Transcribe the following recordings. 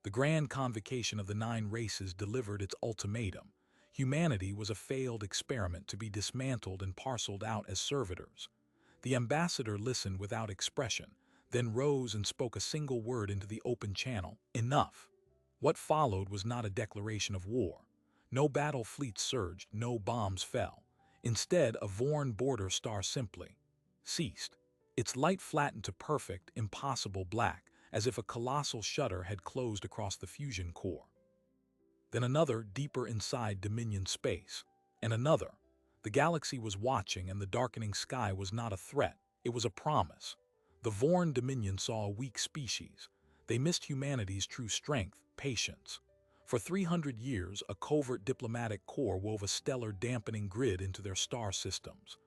The Grand Convocation of the Nine Races delivered its ultimatum. Humanity was a failed experiment to be dismantled and parceled out as servitors. The ambassador listened without expression, then rose and spoke a single word into the open channel: enough. What followed was not a declaration of war. No battle fleets surged, no bombs fell. Instead, a Vorn border star simply ceased. Its light flattened to perfect, impossible black, as if a colossal shutter had closed across the fusion core. Then another, deeper inside Dominion space. And another. The galaxy was watching, and the darkening sky was not a threat, it was a promise. The Vorn Dominion saw a weak species. They missed humanity's true strength, patience. For 300 years, a covert diplomatic corps wove a stellar dampening grid into their star systems.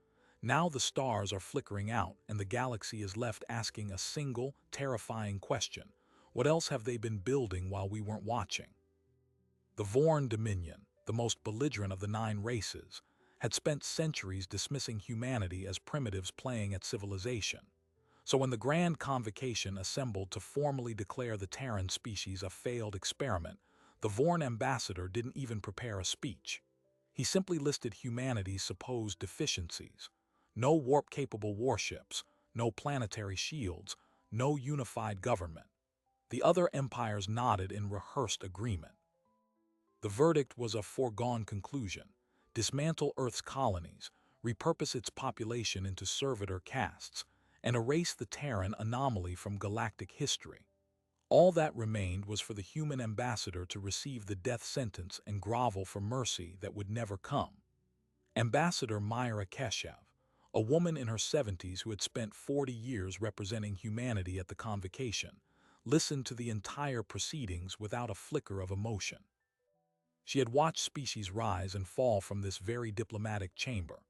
Now the stars are flickering out, and the galaxy is left asking a single, terrifying question: what else have they been building while we weren't watching? The Vorn Dominion, the most belligerent of the nine races, had spent centuries dismissing humanity as primitives playing at civilization. So when the Grand Convocation assembled to formally declare the Terran species a failed experiment, the Vorn ambassador didn't even prepare a speech. He simply listed humanity's supposed deficiencies: no warp-capable warships, no planetary shields, no unified government. The other empires nodded in rehearsed agreement. The verdict was a foregone conclusion: dismantle Earth's colonies, repurpose its population into servitor castes, and erase the Terran anomaly from galactic history. All that remained was for the human ambassador to receive the death sentence and grovel for mercy that would never come. Ambassador Myra Keshev, a woman in her 70s who had spent 40 years representing humanity at the convocation, listened to the entire proceedings without a flicker of emotion. She had watched species rise and fall from this very diplomatic chamber.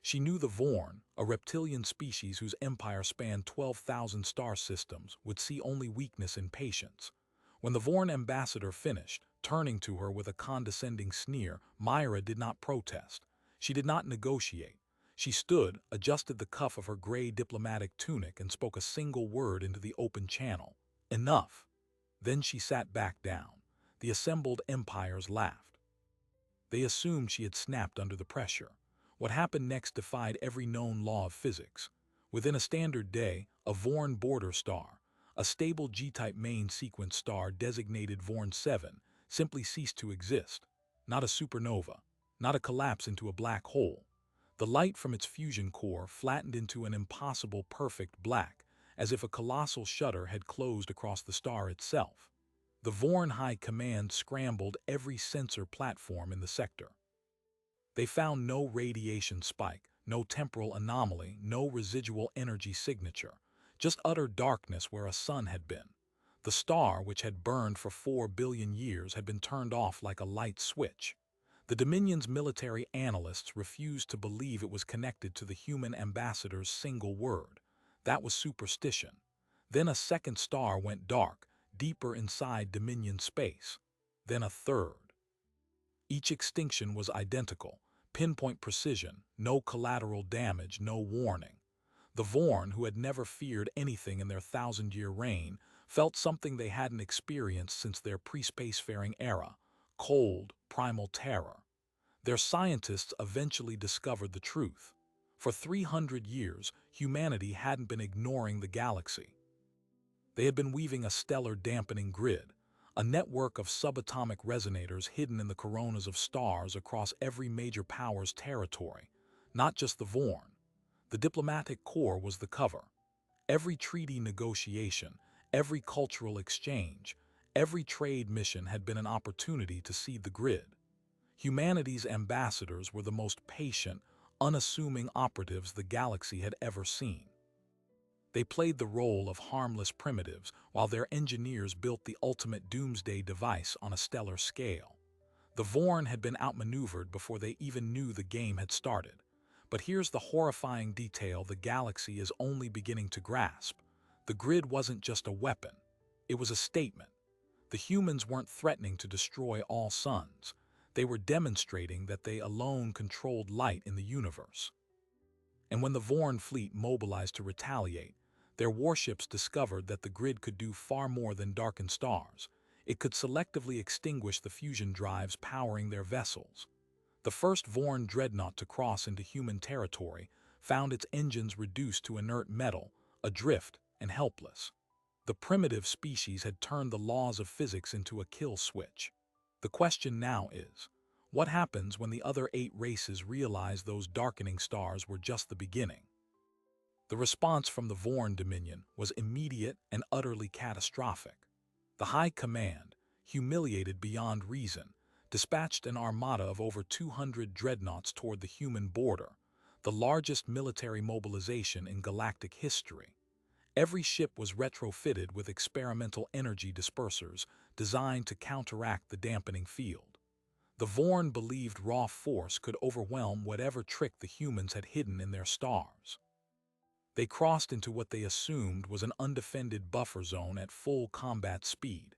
She knew the Vorn, a reptilian species whose empire spanned 12,000 star systems, would see only weakness in patience. When the Vorn ambassador finished, turning to her with a condescending sneer, Myra did not protest. She did not negotiate. She stood, adjusted the cuff of her gray diplomatic tunic, and spoke a single word into the open channel: enough. Then she sat back down. The assembled empires laughed. They assumed she had snapped under the pressure. What happened next defied every known law of physics. Within a standard day, a Vorn border star, a stable G-type main sequence star designated Vorn 7, simply ceased to exist. Not a supernova, not a collapse into a black hole. The light from its fusion core flattened into an impossible perfect black, as if a colossal shutter had closed across the star itself. The Vorn High Command scrambled every sensor platform in the sector. They found no radiation spike, no temporal anomaly, no residual energy signature, just utter darkness where a sun had been. The star, which had burned for 4 billion years, had been turned off like a light switch. The Dominion's military analysts refused to believe it was connected to the human ambassador's single word. That was superstition. Then a second star went dark, deeper inside Dominion space. Then a third. Each extinction was identical, pinpoint precision, no collateral damage, no warning. The Vorn, who had never feared anything in their 1,000-year reign, felt something they hadn't experienced since their pre-spacefaring era: cold, primal terror. Their scientists eventually discovered the truth. For 300 years, humanity hadn't been ignoring the galaxy. They had been weaving a stellar dampening grid, a network of subatomic resonators hidden in the coronas of stars across every major power's territory, not just the Vorn. The diplomatic corps was the cover. Every treaty negotiation, every cultural exchange, every trade mission had been an opportunity to seed the grid. Humanity's ambassadors were the most patient, unassuming operatives the galaxy had ever seen. They played the role of harmless primitives while their engineers built the ultimate doomsday device on a stellar scale. The Vorn had been outmaneuvered before they even knew the game had started. But here's the horrifying detail the galaxy is only beginning to grasp. The grid wasn't just a weapon. It was a statement. The humans weren't threatening to destroy all suns. They were demonstrating that they alone controlled light in the universe. And when the Vorn fleet mobilized to retaliate, their warships discovered that the grid could do far more than darken stars. It could selectively extinguish the fusion drives powering their vessels. The first Vorn dreadnought to cross into human territory found its engines reduced to inert metal, adrift and helpless. The primitive species had turned the laws of physics into a kill switch. The question now is, what happens when the other 8 races realize those darkening stars were just the beginning? The response from the Vorn Dominion was immediate and utterly catastrophic. The High Command, humiliated beyond reason, dispatched an armada of over 200 dreadnoughts toward the human border, the largest military mobilization in galactic history. Every ship was retrofitted with experimental energy dispersers designed to counteract the dampening field. The Vorn believed raw force could overwhelm whatever trick the humans had hidden in their stars. They crossed into what they assumed was an undefended buffer zone at full combat speed,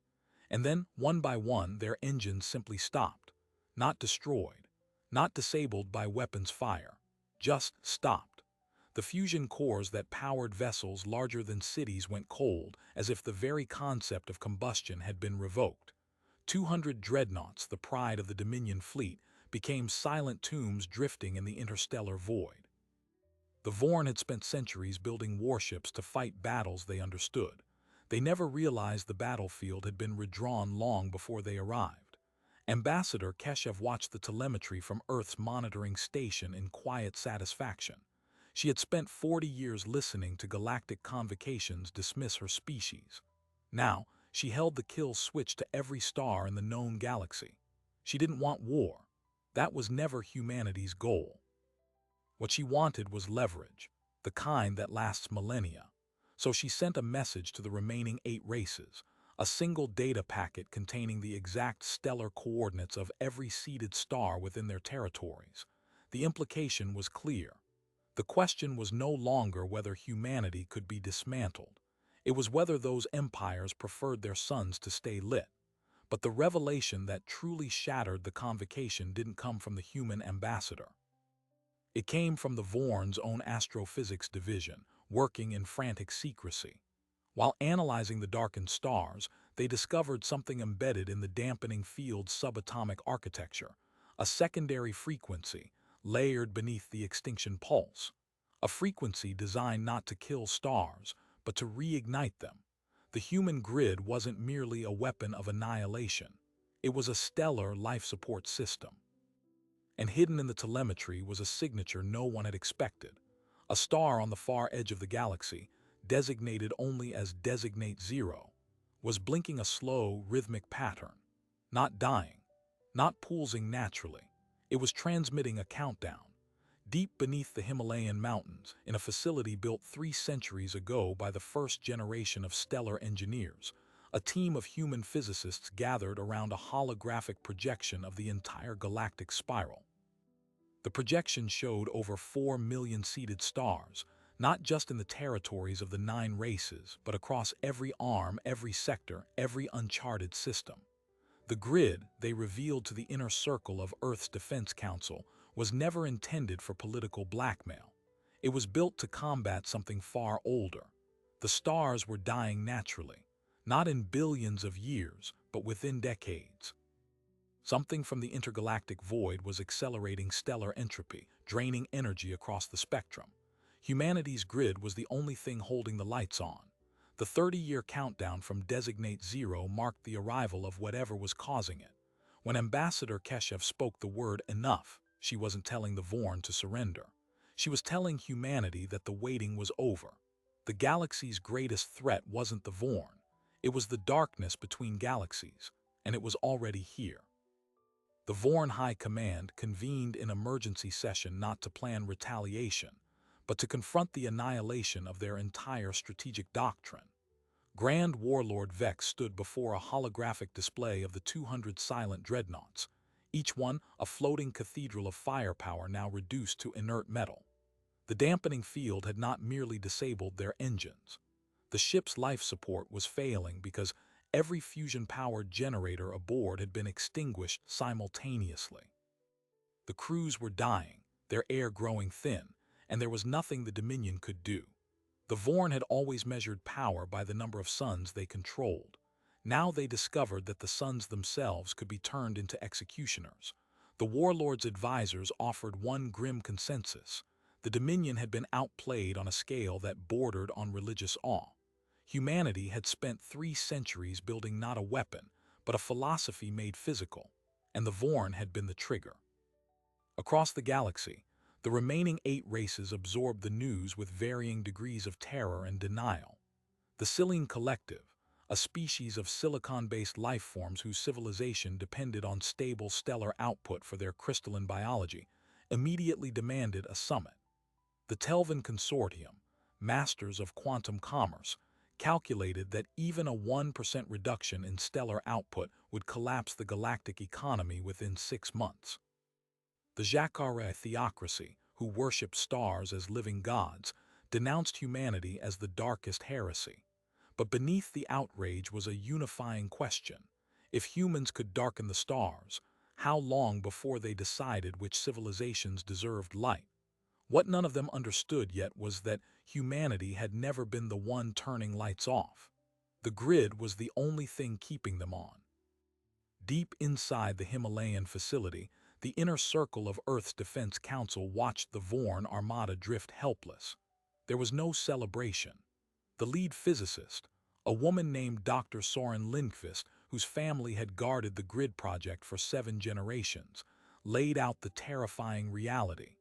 and then, one by one, their engines simply stopped. Not destroyed, not disabled by weapons fire, just stopped. The fusion cores that powered vessels larger than cities went cold, as if the very concept of combustion had been revoked. 200 dreadnoughts, the pride of the Dominion fleet, became silent tombs drifting in the interstellar void. The Vorn had spent centuries building warships to fight battles they understood. They never realized the battlefield had been redrawn long before they arrived. Ambassador Keshev watched the telemetry from Earth's monitoring station in quiet satisfaction. She had spent 40 years listening to galactic convocations dismiss her species. Now, she held the kill switch to every star in the known galaxy. She didn't want war. That was never humanity's goal. What she wanted was leverage, the kind that lasts millennia. So she sent a message to the remaining 8 races, a single data packet containing the exact stellar coordinates of every seeded star within their territories. The implication was clear. The question was no longer whether humanity could be dismantled. It was whether those empires preferred their suns to stay lit. But the revelation that truly shattered the convocation didn't come from the human ambassador. It came from the Vorn's own astrophysics division, working in frantic secrecy. While analyzing the darkened stars, they discovered something embedded in the dampening field's subatomic architecture, a secondary frequency layered beneath the extinction pulse, a frequency designed not to kill stars, but to reignite them. The human grid wasn't merely a weapon of annihilation. It was a stellar life support system. And hidden in the telemetry was a signature no one had expected. A star on the far edge of the galaxy, designated only as Designate Zero, was blinking a slow, rhythmic pattern. Not dying, not pulsing naturally. It was transmitting a countdown. Deep beneath the Himalayan mountains, in a facility built 3 centuries ago by the first generation of stellar engineers, a team of human physicists gathered around a holographic projection of the entire galactic spiral. The projection showed over 4 million seeded stars, not just in the territories of the 9 races, but across every arm, every sector, every uncharted system. The grid, they revealed to the inner circle of Earth's Defense Council, was never intended for political blackmail. It was built to combat something far older. The stars were dying naturally, not in billions of years, but within decades. Something from the intergalactic void was accelerating stellar entropy, draining energy across the spectrum. Humanity's grid was the only thing holding the lights on. The 30-year countdown from Designate Zero marked the arrival of whatever was causing it. When Ambassador Keshev spoke the word enough, she wasn't telling the Vorn to surrender. She was telling humanity that the waiting was over. The galaxy's greatest threat wasn't the Vorn. It was the darkness between galaxies, and it was already here. The Vorn High Command convened in emergency session not to plan retaliation, but to confront the annihilation of their entire strategic doctrine. Grand Warlord Vex stood before a holographic display of the 200 silent dreadnoughts, each one a floating cathedral of firepower now reduced to inert metal. The dampening field had not merely disabled their engines. The ship's life support was failing because every fusion-powered generator aboard had been extinguished simultaneously. The crews were dying, their air growing thin, and there was nothing the Dominion could do. The Vorn had always measured power by the number of suns they controlled. Now they discovered that the sons themselves could be turned into executioners. The warlord's advisors offered one grim consensus. The Dominion had been outplayed on a scale that bordered on religious awe. Humanity had spent 3 centuries building not a weapon, but a philosophy made physical, and the Vorn had been the trigger. Across the galaxy, the remaining 8 races absorbed the news with varying degrees of terror and denial. The Silene Collective, a species of silicon-based life forms whose civilization depended on stable stellar output for their crystalline biology, immediately demanded a summit. The Telvan Consortium, masters of quantum commerce, calculated that even a 1% reduction in stellar output would collapse the galactic economy within 6 months. The Jacare theocracy, who worshipped stars as living gods, denounced humanity as the darkest heresy. But beneath the outrage was a unifying question. If humans could darken the stars, how long before they decided which civilizations deserved light? What none of them understood yet was that humanity had never been the one turning lights off. The grid was the only thing keeping them on. Deep inside the Himalayan facility, the inner circle of Earth's Defense Council watched the Vorn armada drift helpless. There was no celebration. The lead physicist, a woman named Dr. Soren Lindqvist, whose family had guarded the grid project for 7 generations, laid out the terrifying reality.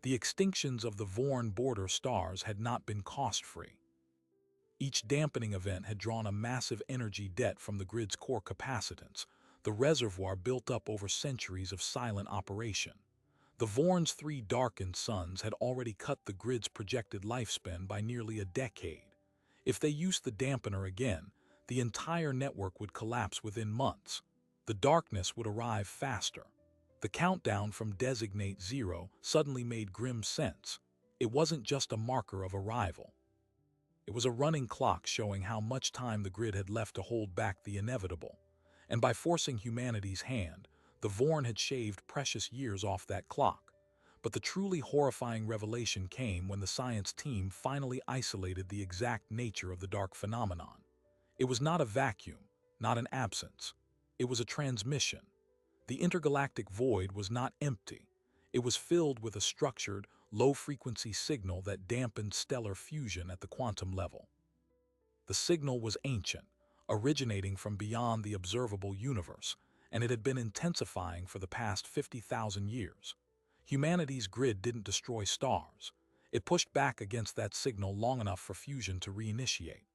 The extinctions of the Vorn border stars had not been cost-free. Each dampening event had drawn a massive energy debt from the grid's core capacitance, the reservoir built up over centuries of silent operation. The Vorn's 3 darkened suns had already cut the grid's projected lifespan by nearly a decade. If they used the dampener again, the entire network would collapse within months. The darkness would arrive faster. The countdown from Designate Zero suddenly made grim sense. It wasn't just a marker of arrival. It was a running clock showing how much time the grid had left to hold back the inevitable. And by forcing humanity's hand, the Vorn had shaved precious years off that clock. But the truly horrifying revelation came when the science team finally isolated the exact nature of the dark phenomenon. It was not a vacuum, not an absence. It was a transmission. The intergalactic void was not empty. It was filled with a structured, low-frequency signal that dampened stellar fusion at the quantum level. The signal was ancient, originating from beyond the observable universe, and it had been intensifying for the past 50,000 years. Humanity's grid didn't destroy stars. It pushed back against that signal long enough for fusion to reinitiate.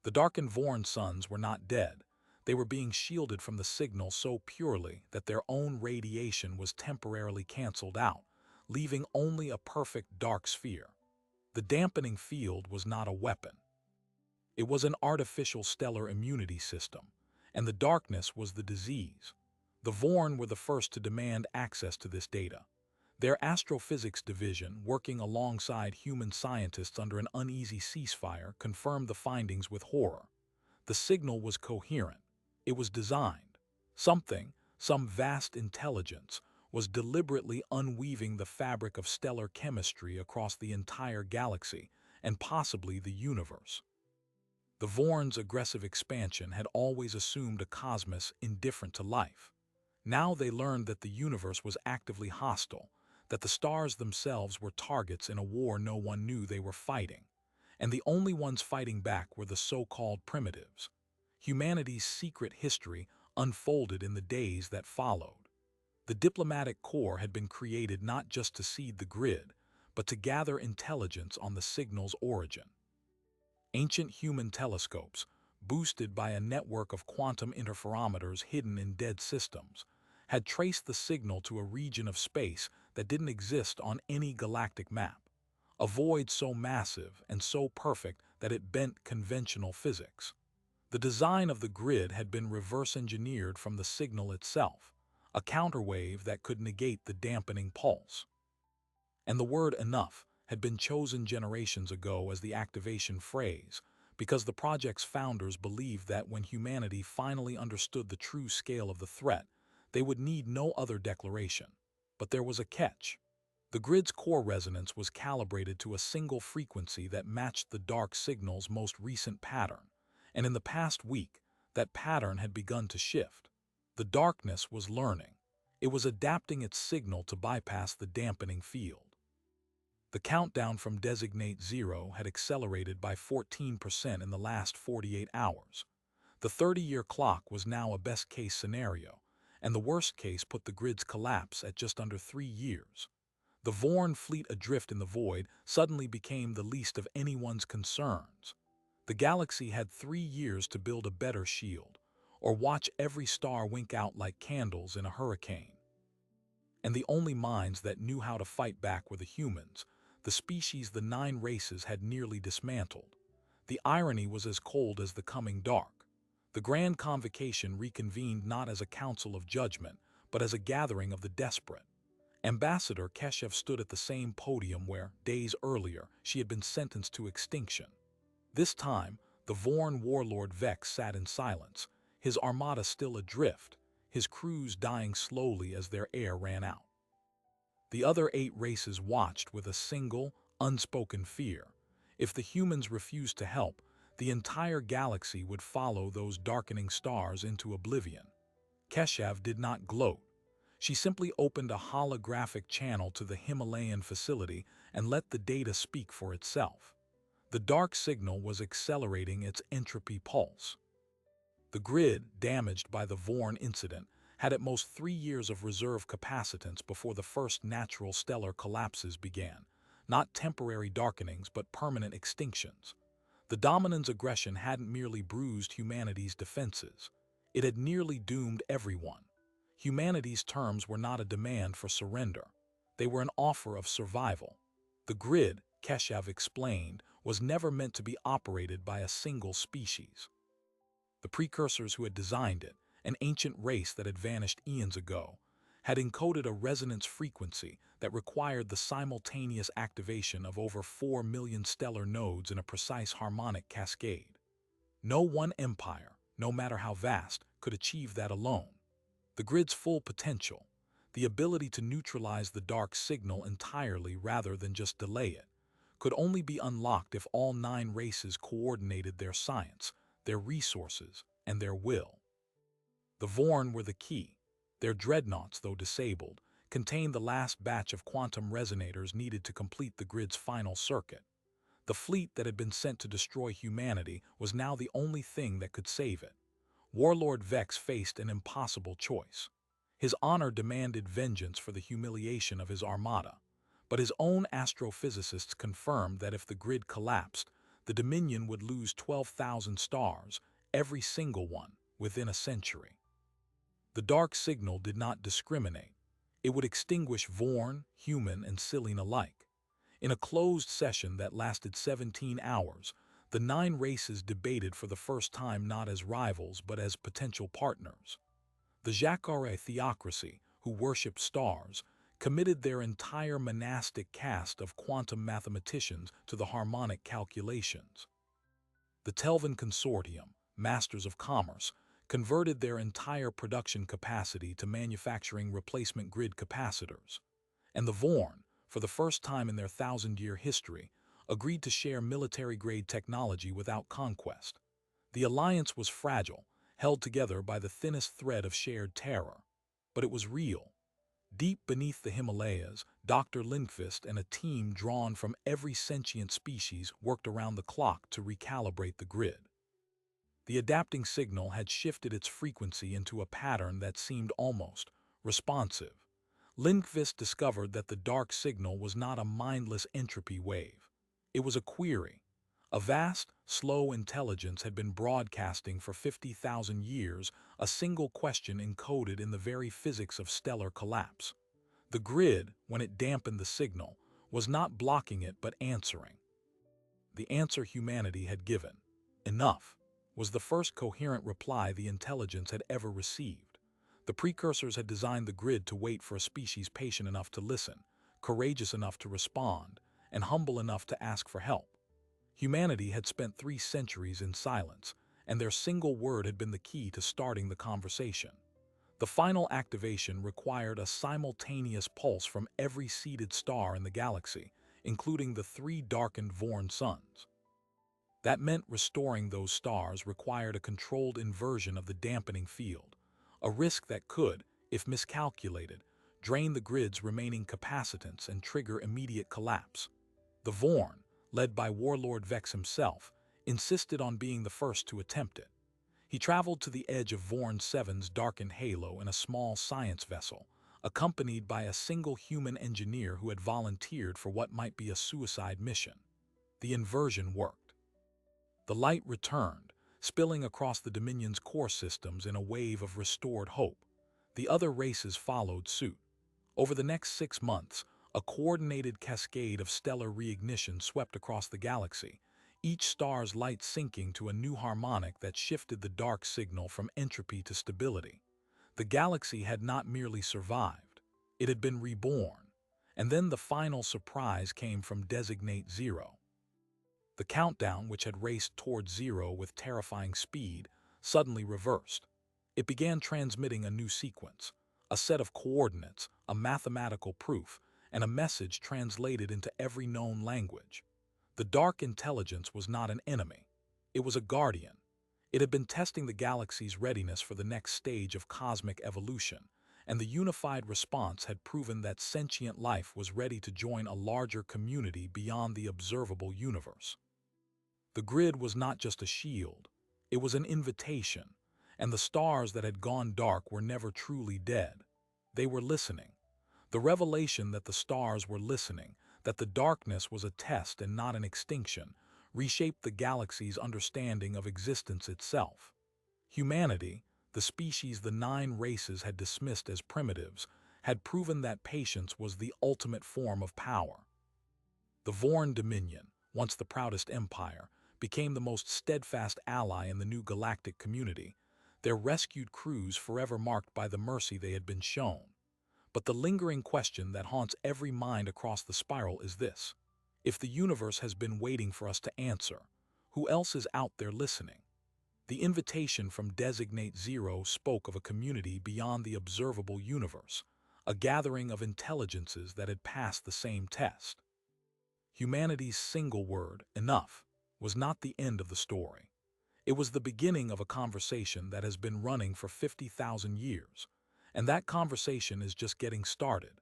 The darkened Vorn suns were not dead. They were being shielded from the signal so purely that their own radiation was temporarily canceled out, leaving only a perfect dark sphere. The dampening field was not a weapon. It was an artificial stellar immunity system, and the darkness was the disease. The Vorn were the first to demand access to this data. Their astrophysics division, working alongside human scientists under an uneasy ceasefire, confirmed the findings with horror. The signal was coherent. It was designed. Some vast intelligence, was deliberately unweaving the fabric of stellar chemistry across the entire galaxy and possibly the universe. The Vorn's aggressive expansion had always assumed a cosmos indifferent to life. Now they learned that the universe was actively hostile, that the stars themselves were targets in a war no one knew they were fighting, and the only ones fighting back were the so-called primitives. Humanity's secret history unfolded in the days that followed. The diplomatic corps had been created not just to seed the grid, but to gather intelligence on the signal's origin. Ancient human telescopes, boosted by a network of quantum interferometers hidden in dead systems, had traced the signal to a region of space that didn't exist on any galactic map, a void so massive and so perfect that it bent conventional physics. The design of the grid had been reverse-engineered from the signal itself, a counterwave that could negate the dampening pulse. And the word enough had been chosen generations ago as the activation phrase, because the project's founders believed that when humanity finally understood the true scale of the threat, they would need no other declaration. But there was a catch. The grid's core resonance was calibrated to a single frequency that matched the dark signal's most recent pattern, and in the past week, that pattern had begun to shift. The darkness was learning. It was adapting its signal to bypass the dampening field. The countdown from Designate Zero had accelerated by 14% in the last 48 hours. The 30-year clock was now a best-case scenario, and the worst case put the grid's collapse at just under 3 years. The Vorn fleet adrift in the void suddenly became the least of anyone's concerns. The galaxy had 3 years to build a better shield, or watch every star wink out like candles in a hurricane. And the only minds that knew how to fight back were the humans, the species the 9 races had nearly dismantled. The irony was as cold as the coming dark. The Grand Convocation reconvened not as a council of judgment, but as a gathering of the desperate. Ambassador Keshev stood at the same podium where, days earlier, she had been sentenced to extinction. This time, the Vorn warlord Vex sat in silence, his armada still adrift, his crews dying slowly as their air ran out. The other 8 races watched with a single, unspoken fear. If the humans refused to help, the entire galaxy would follow those darkening stars into oblivion. Keshev did not gloat. She simply opened a holographic channel to the Himalayan facility and let the data speak for itself. The dark signal was accelerating its entropy pulse. The grid, damaged by the Vorn incident, had at most 3 years of reserve capacitance before the first natural stellar collapses began, not temporary darkenings but permanent extinctions. The Dominion's aggression hadn't merely bruised humanity's defenses. It had nearly doomed everyone. Humanity's terms were not a demand for surrender. They were an offer of survival. The grid, Keshev explained, was never meant to be operated by a single species. The precursors who had designed it, an ancient race that had vanished eons ago, had encoded a resonance frequency that required the simultaneous activation of over 4 million stellar nodes in a precise harmonic cascade. No one empire, no matter how vast, could achieve that alone. The grid's full potential, the ability to neutralize the dark signal entirely rather than just delay it, could only be unlocked if all 9 races coordinated their science, their resources, and their will. The Vorn were the key. Their dreadnoughts, though disabled, contained the last batch of quantum resonators needed to complete the grid's final circuit. The fleet that had been sent to destroy humanity was now the only thing that could save it. Warlord Vex faced an impossible choice. His honor demanded vengeance for the humiliation of his armada, but his own astrophysicists confirmed that if the grid collapsed, the Dominion would lose 12,000 stars, every single one, within a century. The dark signal did not discriminate. It would extinguish Vorn, human, and Silene alike. In a closed session that lasted 17 hours, the 9 races debated for the first time not as rivals but as potential partners. The Jacare theocracy, who worshipped stars, committed their entire monastic caste of quantum mathematicians to the harmonic calculations. The Telvan Consortium, masters of commerce, converted their entire production capacity to manufacturing replacement grid capacitors. And the Vorn, for the first time in their 1,000-year history, agreed to share military-grade technology without conquest. The alliance was fragile, held together by the thinnest thread of shared terror. But it was real. Deep beneath the Himalayas, Dr. Lindqvist and a team drawn from every sentient species worked around the clock to recalibrate the grid. The adapting signal had shifted its frequency into a pattern that seemed almost responsive. Lindqvist discovered that the dark signal was not a mindless entropy wave. It was a query. A vast, slow intelligence had been broadcasting for 50,000 years, a single question encoded in the very physics of stellar collapse. The grid, when it dampened the signal, was not blocking it but answering. The answer humanity had given, enough, was the first coherent reply the intelligence had ever received. The precursors had designed the grid to wait for a species patient enough to listen, courageous enough to respond, and humble enough to ask for help. Humanity had spent 3 centuries in silence, and their single word had been the key to starting the conversation. The final activation required a simultaneous pulse from every seeded star in the galaxy, including the 3 darkened Vorn suns. That meant restoring those stars required a controlled inversion of the dampening field, a risk that could, if miscalculated, drain the grid's remaining capacitance and trigger immediate collapse. The Vorn, led by Warlord Vex himself, insisted on being the first to attempt it. He traveled to the edge of Vorn 7's darkened halo in a small science vessel, accompanied by a single human engineer who had volunteered for what might be a suicide mission. The inversion worked. The light returned, spilling across the Dominion's core systems in a wave of restored hope. The other races followed suit. Over the next 6 months, a coordinated cascade of stellar reignition swept across the galaxy, each star's light syncing to a new harmonic that shifted the dark signal from entropy to stability. The galaxy had not merely survived, it had been reborn. And then the final surprise came from Designate Zero. The countdown, which had raced towards zero with terrifying speed, suddenly reversed. It began transmitting a new sequence, a set of coordinates, a mathematical proof, and a message translated into every known language. The dark intelligence was not an enemy. It was a guardian. It had been testing the galaxy's readiness for the next stage of cosmic evolution, and the unified response had proven that sentient life was ready to join a larger community beyond the observable universe. The grid was not just a shield, it was an invitation, and the stars that had gone dark were never truly dead. They were listening. The revelation that the stars were listening, that the darkness was a test and not an extinction, reshaped the galaxy's understanding of existence itself. Humanity, the species the 9 races had dismissed as primitives, had proven that patience was the ultimate form of power. The Vorn Dominion, once the proudest empire, became the most steadfast ally in the new galactic community, their rescued crews forever marked by the mercy they had been shown. But the lingering question that haunts every mind across the spiral is this: if the universe has been waiting for us to answer, who else is out there listening? The invitation from Designate Zero spoke of a community beyond the observable universe, a gathering of intelligences that had passed the same test. Humanity's single word, enough, was not the end of the story. It was the beginning of a conversation that has been running for 50,000 years, and that conversation is just getting started.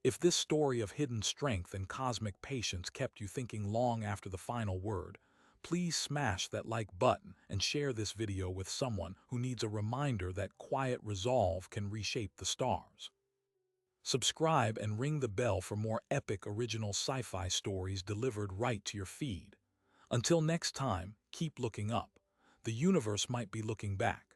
If this story of hidden strength and cosmic patience kept you thinking long after the final word, please smash that like button and share this video with someone who needs a reminder that quiet resolve can reshape the stars. Subscribe and ring the bell for more epic original sci-fi stories delivered right to your feed. Until next time, keep looking up. The universe might be looking back.